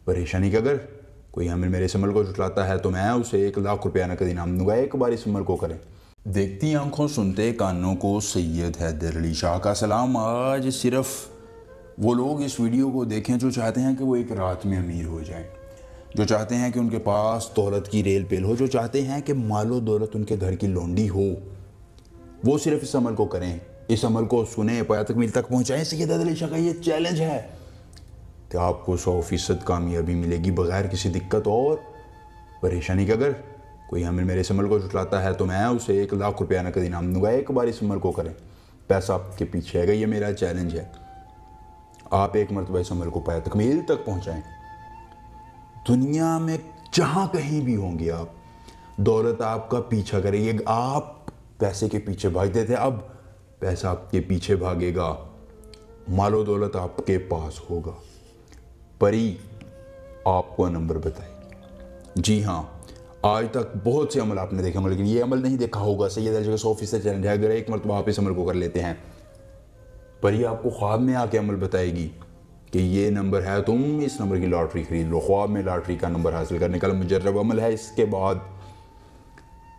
परेशानी का अगर कोई हमें मेरे इस अमल को जुटलाता है तो मैं उसे 1,00,000 रुपया नकद इनाम दूंगा। एक बार इस अमल को करें। देखती आंखों सुनते कानों को सैयद हैदर अली शाह का सलाम। आज सिर्फ वो लोग इस वीडियो को देखें जो चाहते हैं कि वो एक रात में अमीर हो जाएं, जो चाहते हैं कि उनके पास दौलत की रेल पेल हो, जो चाहते हैं कि मालो दौलत उनके घर की लौंडी हो, वो सिर्फ इस अमल को करें। इस अमल को सुने, पाया तकमील तक पहुँचाएँ। सैयद हैदर अली शाह का ये चैलेंज है कि आपको 100% कामयाबी मिलेगी बग़ैर किसी दिक्कत और परेशानी के। अगर कोई हमें मेरे इस अमल को जुटलाता है तो मैं उसे 1,00,000 रुपया नकद इनाम दूंगा। एक बार इस अमल को करें, पैसा आपके पीछे है। ये मेरा चैलेंज है। आप एक मरतबा इस अमल को पाया तकमील तक पहुँचाएँ। दुनिया में जहाँ कहीं भी होंगे आप, दौलत आपका पीछा करेगी। आप पैसे के पीछे भागते थे, अब पैसा आपके पीछे भागेगा। मालो दौलत आपके पास होगा। परी आपको नंबर बताएगी। जी हाँ, आज तक बहुत से अमल आपने देखे होंगे, लेकिन ये अमल नहीं देखा होगा। सैयद हैदर अली शाह 100% चैलेंज है। अगर एक मरतबा आप इस अमल को कर लेते हैं, परी आपको ख्वाब में आके अमल बताएगी कि ये नंबर है, तुम इस नंबर की लॉटरी खरीद लो। ख्वाब में लॉटरी का नंबर हासिल करने का मुजर्रब अमल है। इसके बाद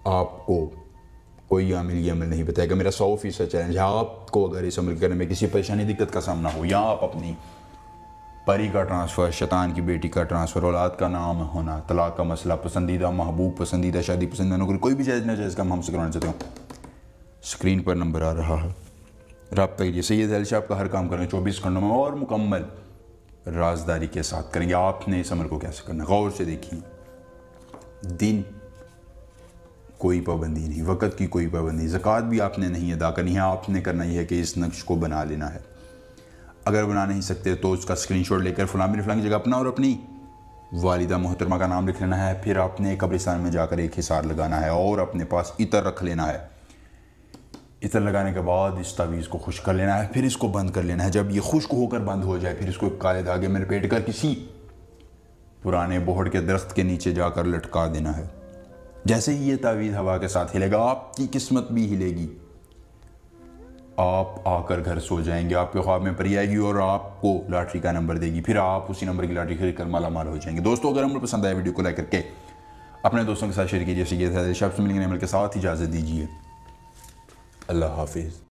आपको कोई आमिल ये अमल नहीं बताएगा। मेरा 100% चैलेंज है। आपको अगर इस अमल करने में किसी परेशानी दिक्कत का सामना हो, या आप अपनी परी का ट्रांसफ़र, शैतान की बेटी का ट्रांसफ़र, औलाद का नाम होना, तलाक का मसला, पसंदीदा महबूब, पसंदीदा शादी, पसंदीदा नौकरी, कोई भी जायज़ नाजायज़ काम हमसे करवाना चाहते हो, स्क्रीन पर नंबर आ रहा है, रब्ता कीजिए। सैयद हैदर अली शाह आपका हर काम करेंगे 24 घंटों में और मुकम्मल राजदारी के साथ करेंगे। आपने इस अमल को कैसे करना, गौर से देखिए। दिन कोई पाबंदी नहीं, वक़्त की कोई पाबंदी, ज़कात भी आपने नहीं अदा करनी है। आपने करना यह है कि इस नक्श को बना लेना है। अगर बना नहीं सकते तो उसका स्क्रीनशॉट लेकर फलां बिन फलां की जगह अपना और अपनी वालिदा मोहतरमा का नाम लिख लेना है। फिर आपने कब्रिस्तान में जाकर एक हिसार लगाना है और अपने पास इतर रख लेना है। इतर लगाने के बाद इस तावीज़ को खुश्क कर लेना है, फिर इसको बंद कर लेना है। जब ये खुश्क होकर बंद हो जाए, फिर इसको काले धागे में लपेट कर किसी पुराने बोहड़ के दरख्त के नीचे जाकर लटका देना है। जैसे ही ये तावीज़ हवा के साथ हिलेगा, आपकी किस्मत भी हिलेगी। आप आकर घर सो जाएंगे, आपके ख्वाब में परी आएगी और आपको लॉटरी का नंबर देगी। फिर आप उसी नंबर की लॉटरी खरीद कर माला माल हो जाएंगे। दोस्तों, अगर अमल पसंद आया, वीडियो को लाइक करके अपने दोस्तों के साथ शेयर कीजिए। सैयद हैदर अली शाह से मिलेंगे, अमल के साथ इजाज़त दीजिए। अल्लाह हाफिज़।